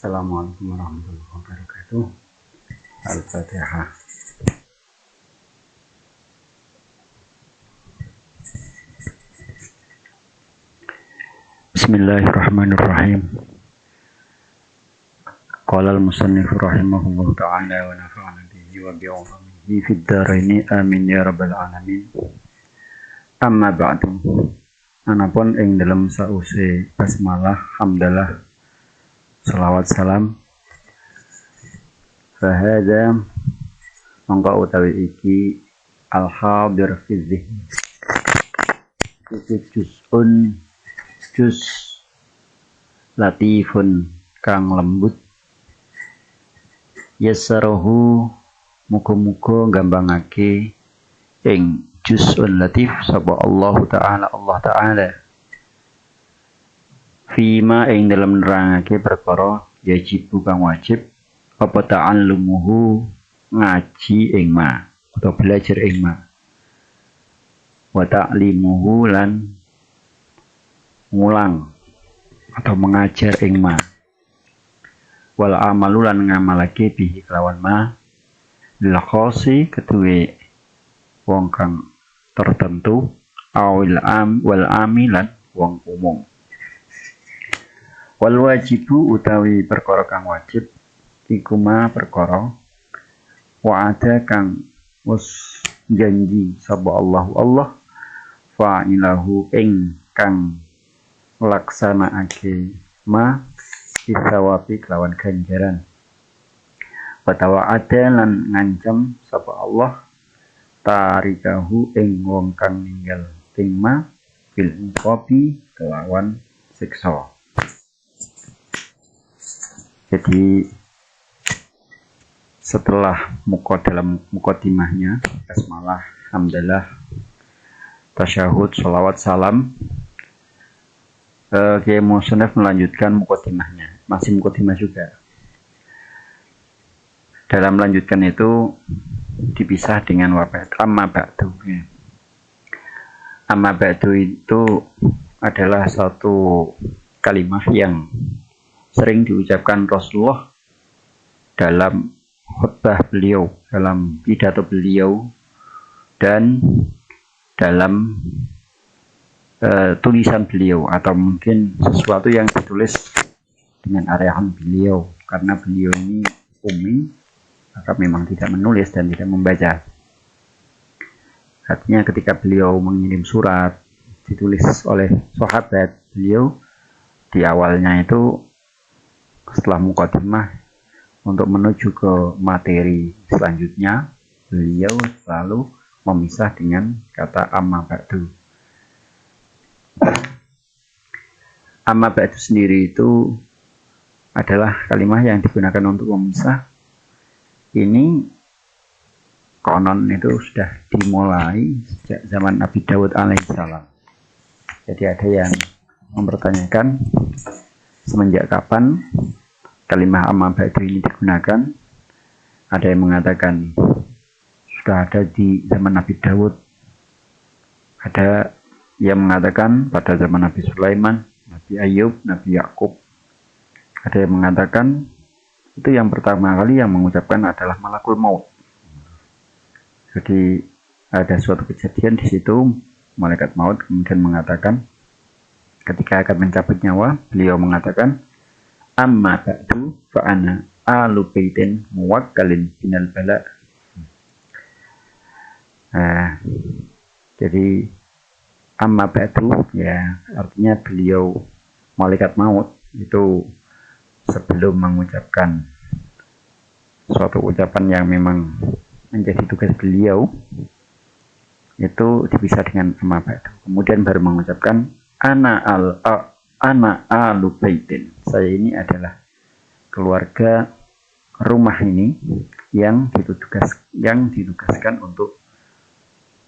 Assalamualaikum warahmatullahi wabarakatuh. Al-Fatihah. Bismillahirrahmanirrahim. Qala al-musannif rahimahullahu ta'ala wa nafa'ana bihi wa bi'ulumihi fid dharain amin ya rabbal alamin. Amma ba'du. Anapun ing dalam sause basmalah, hamdalah, salawat salam. Fahadha mongko utawi iki al-hadir fi dzihni. Juz latifun kang lembut, yassarahu muga-muga gambangake ing juz'un latif sapa Allah Ta'ala fima ing dalam nerangake perkara yajib kang wajib apa ta'allumuhu ngaji ing ma atau belajar ing ma wa ta'limuhu lan ngulang atau mengajar ing ma wal amalu lan ngamalake bihi kelawan ma lil khasi ketuwe wong kang tertentu awil wal amilan wong umum. Wal wajibu utawi perkara kang wajib iku ma perkara wa'ada kang wis janji sapa Allah fa'ilahu ing kang laksanakake ma isawapi kelawan ganjaran. Watawa'ada lan ngancam sapa Allah tarikahu ing wong kang ninggal tingma bil iqabi kelawan siksa. Jadi setelah dalam mukadimahnya basmalah, hamdalah, tasyahud, sholawat, salam, Kiai Musannaf melanjutkan mukadimahnya, masih mukadimah juga. Dalam melanjutkan itu dipisah dengan wabah amma ba'du. Amma ba'du itu adalah satu kalimat yang sering diucapkan Rasulullah dalam khutbah beliau, dalam pidato beliau, dan dalam tulisan beliau, atau mungkin sesuatu yang ditulis dengan arahan beliau, karena beliau ini ummi, maka memang tidak menulis dan tidak membaca. Artinya ketika beliau mengirim surat ditulis oleh sahabat beliau, di awalnya itu setelah mukadimah untuk menuju ke materi selanjutnya, beliau selalu memisah dengan kata amma ba'du. Amma ba'du sendiri itu adalah kalimat yang digunakan untuk memisah. Ini konon itu sudah dimulai sejak zaman Nabi Daud alaihissalam. Jadi ada yang mempertanyakan semenjak kapan kalimat amma ba'du ini digunakan. Ada yang mengatakan sudah ada di zaman Nabi Daud. Ada yang mengatakan pada zaman Nabi Sulaiman, Nabi Ayub, Nabi Yakub. Ada yang mengatakan itu yang pertama kali yang mengucapkan adalah malakul maut. Jadi ada suatu kejadian di situ, malaikat maut kemudian mengatakan ketika akan mencabut nyawa, beliau mengatakan amma ba'du fa ana alu baitin muwakkalin binal bala. Jadi amma ba'du ya artinya beliau malaikat maut itu sebelum mengucapkan suatu ucapan yang memang menjadi tugas beliau, itu dipisah dengan amma ba'du. Kemudian baru mengucapkan ana alu baitin. Saya ini adalah keluarga rumah ini yang ditugaskan untuk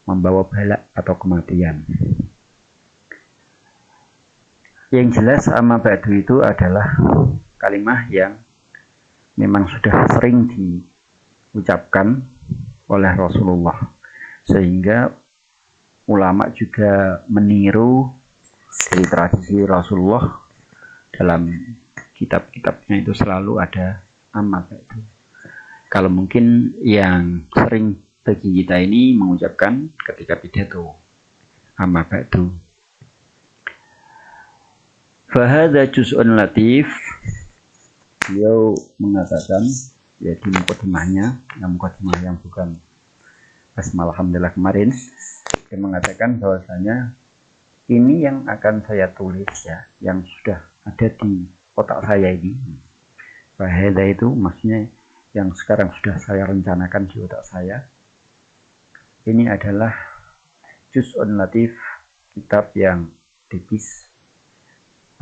membawa bala atau kematian. Yang jelas amma ba'du itu adalah kalimat yang memang sudah sering diucapkan oleh Rasulullah, sehingga ulama juga meniru dari tradisi Rasulullah dalam kitab-kitabnya itu selalu ada amma ba'du. Kalau mungkin yang sering bagi kita ini mengucapkan ketika pidato amma ba'du. Fahadha juz'un latif. Beliau mengatakan ya di mukadimahnya, yang bukan basmalah alhamdulillah kemarin, dia mengatakan bahwasanya ini yang akan saya tulis ya, yang sudah ada di otak saya ini. Fahadha itu maksudnya yang sekarang sudah saya rencanakan di otak saya. Ini adalah juz'un latif, kitab yang tipis,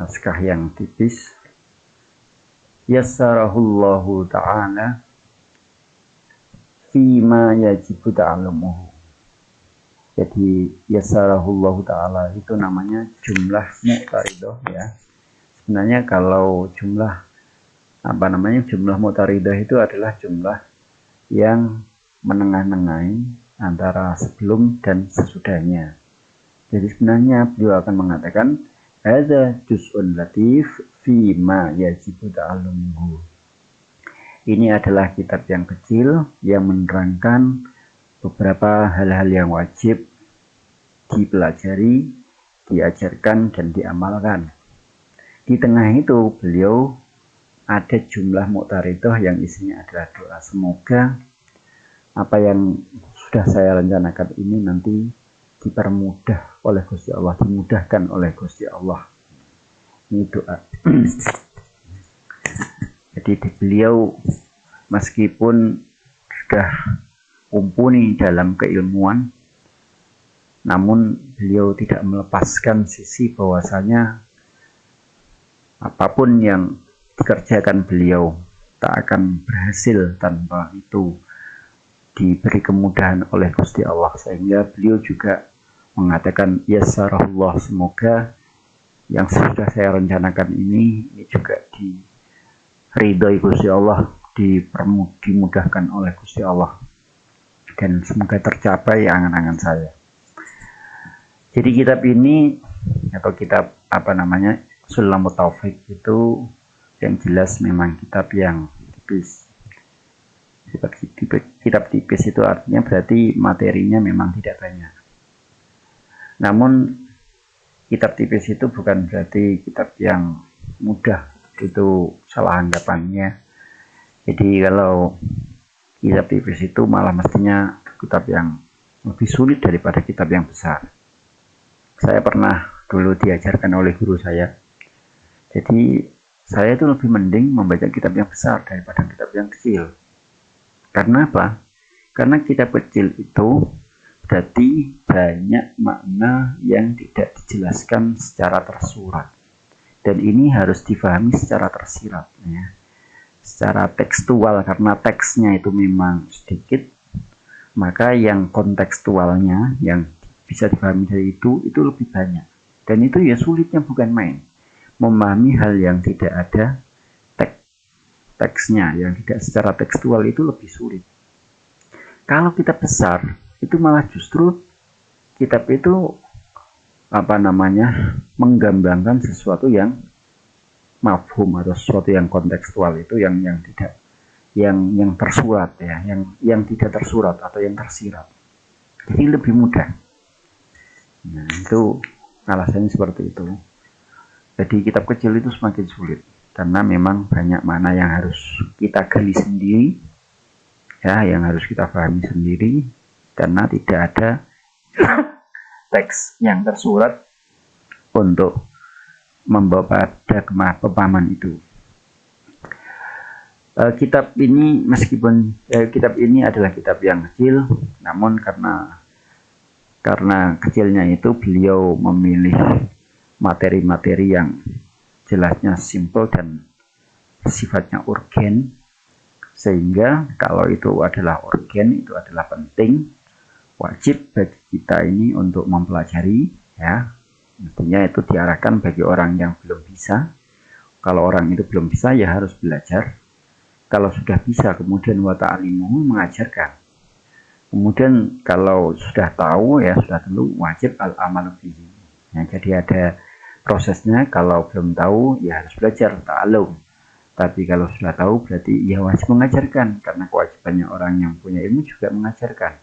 naskah yang tipis. Yassarahullahu ta'ala fima yajibu ta'alamuhu. Jadi yassarahullahu ta'ala itu namanya jumlah mu'taridah ya. Sebenarnya kalau jumlah jumlah mu'taridah itu adalah jumlah yang menengah-nengahi antara sebelum dan sesudahnya. Jadi sebenarnya beliau akan mengatakan hadza juz'un latif fima yajibu ta'allumuhu. Ini adalah kitab yang kecil yang menerangkan beberapa hal-hal yang wajib dipelajari, diajarkan, dan diamalkan. Di tengah itu beliau ada jumlah mu'taridah yang isinya adalah doa. Semoga apa yang sudah saya rencanakan ini nanti dipermudah oleh Gusti Allah, dimudahkan oleh Gusti Allah. Ini doa. Jadi beliau meskipun sudah mumpuni dalam keilmuan, namun beliau tidak melepaskan sisi bahwasanya apapun yang dikerjakan beliau tak akan berhasil tanpa itu diberi kemudahan oleh Gusti Allah. Sehingga beliau juga mengatakan yassarahullah, semoga yang sudah saya rencanakan ini juga diridhoi Gusti Allah, dimudahkan oleh Gusti Allah, dan semoga tercapai angan-angan saya. Jadi kitab ini atau kitab Sulamut Taufik itu yang jelas memang kitab yang tipis. Kitab tipis itu artinya berarti materinya memang tidak banyak. Namun kitab tipis itu bukan berarti kitab yang mudah, itu salah anggapannya. Jadi kalau kitab tipis itu malah mestinya kitab yang lebih sulit daripada kitab yang besar. Saya pernah dulu diajarkan oleh guru saya. Jadi saya itu lebih mending membaca kitab yang besar daripada kitab yang kecil. Karena apa? Karena kitab kecil itu berarti banyak makna yang tidak dijelaskan secara tersurat, dan ini harus difahami secara tersirat ya, secara tekstual. Karena teksnya itu memang sedikit, maka yang kontekstualnya yang bisa difahami dari itu lebih banyak, dan itu ya sulitnya bukan main. Memahami hal yang tidak ada teksnya, yang tidak secara tekstual, itu lebih sulit. Kalau kitab besar itu malah justru kitab itu menggambarkan sesuatu yang mafhum atau sesuatu yang kontekstual, itu yang tidak yang tersurat ya, yang tidak tersurat atau yang tersirat. Jadi lebih mudah. Nah, itu alasannya seperti itu. Jadi kitab kecil itu semakin sulit karena memang banyak makna yang harus kita gali sendiri ya, yang harus kita pahami sendiri, karena tidak ada teks yang tersurat untuk membawa pada pemahaman itu. Kitab ini meskipun kitab ini adalah kitab yang kecil, namun karena kecilnya itu beliau memilih materi-materi yang jelasnya simple dan sifatnya urgen, sehingga kalau itu adalah urgen, itu adalah penting, wajib bagi kita ini untuk mempelajari ya. Mestinya itu diarahkan bagi orang yang belum bisa. Kalau orang itu belum bisa ya harus belajar. Kalau sudah bisa kemudian wa ta'alimuhu, mengajarkan. Kemudian kalau sudah tahu ya sudah tentu wajib al-amalu bihi. Ya, jadi ada prosesnya. Kalau belum tahu ya harus belajar ta'alum. Tapi kalau sudah tahu berarti ya wajib mengajarkan, karena kewajibannya orang yang punya ilmu juga mengajarkan.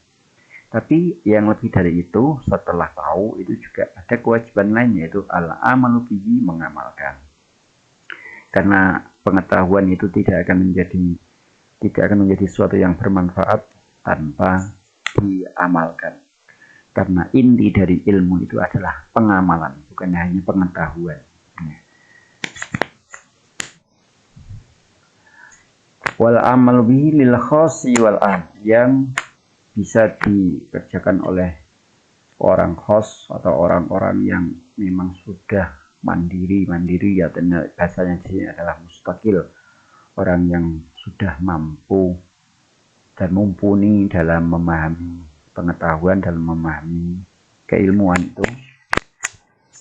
Tapi yang lebih dari itu, setelah tahu itu juga ada kewajiban lain, yaitu al-amalu bihi, mengamalkan. Karena pengetahuan itu tidak akan menjadi sesuatu yang bermanfaat tanpa diamalkan. Karena inti dari ilmu itu adalah pengamalan, bukan hanya pengetahuan. Wal amal bihi lil khasi wal am, yang bisa dikerjakan oleh orang khos atau orang-orang yang memang sudah mandiri ya, bahasanya di sini adalah mustaqil, orang yang sudah mampu dan mumpuni dalam memahami pengetahuan, dalam memahami keilmuan itu.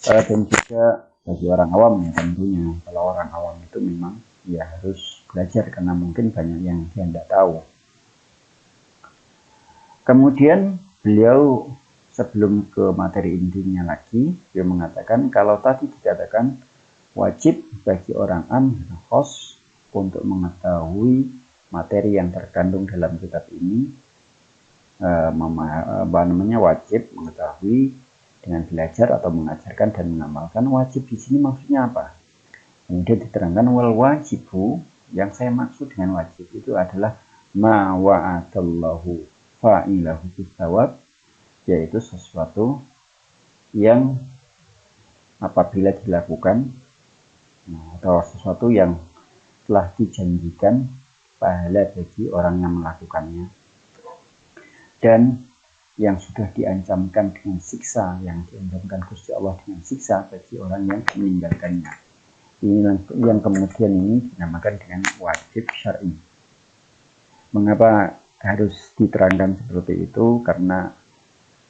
Dan juga bagi orang awam ya tentunya, kalau orang awam itu memang ya harus belajar karena mungkin banyak yang dia tidak tahu. Kemudian beliau sebelum ke materi intinya lagi, dia mengatakan kalau tadi dikatakan wajib bagi orang am khos untuk mengetahui materi yang terkandung dalam kitab ini, wajib mengetahui dengan belajar atau mengajarkan dan mengamalkan. Wajib di sini maksudnya apa? Kemudian diterangkan wal wajibu, yang saya maksud dengan wajib itu adalah ma wa'adallahu fa'ilahu bisawab, yaitu sesuatu yang apabila dilakukan atau sesuatu yang telah dijanjikan pahala bagi orang yang melakukannya, dan yang sudah diancamkan dengan siksa, yang diancamkan Gusti Allah dengan siksa bagi orang yang meninggalkannya. Ini yang kemudian ini dinamakan dengan wajib syar'i. Mengapa harus diterangkan seperti itu? Karena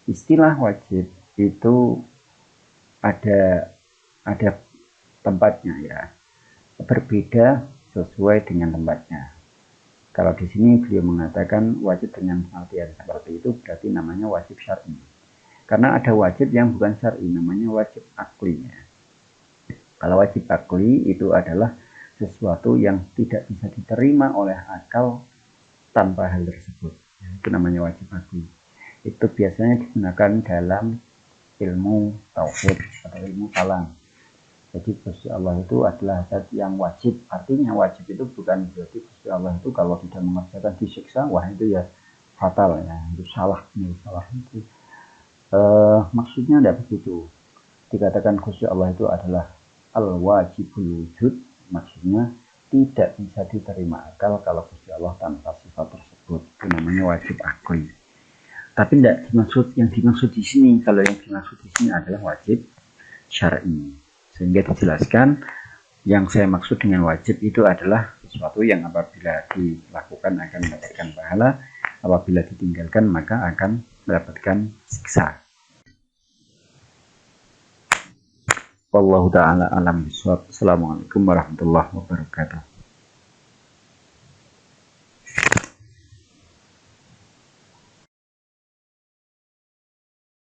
istilah wajib itu ada tempatnya ya, berbeda sesuai dengan tempatnya. Kalau di sini beliau mengatakan wajib dengan artian seperti itu, berarti namanya wajib syar'i. Karena ada wajib yang bukan syar'i, namanya wajib akli. Kalau wajib akli itu adalah sesuatu yang tidak bisa diterima oleh akal tanpa hal tersebut. Itu namanya wajib akli. Itu biasanya digunakan dalam ilmu tauhid atau ilmu kalam. Jadi Gusti Allah itu adalah zat yang wajib. Artinya wajib itu bukan berarti Gusti Allah itu kalau tidak mengerjakan disiksa, wah itu ya fatal ya, itu salah itu. Maksudnya tidak begitu. Dikatakan Gusti Allah itu adalah al-wajibul wujud, maksudnya tidak bisa diterima akal kalau Gusti Allah tanpa sifat tersebut. Itu namanya wajib akli. Tapi yang dimaksud di sini, kalau yang dimaksud di sini adalah wajib syar'i. Sehingga dijelaskan yang saya maksud dengan wajib itu adalah sesuatu yang apabila dilakukan akan mendapatkan pahala, apabila ditinggalkan maka akan mendapatkan siksa. Wallahu ta'ala alam bishawab. Assalamualaikum warahmatullahi wabarakatuh.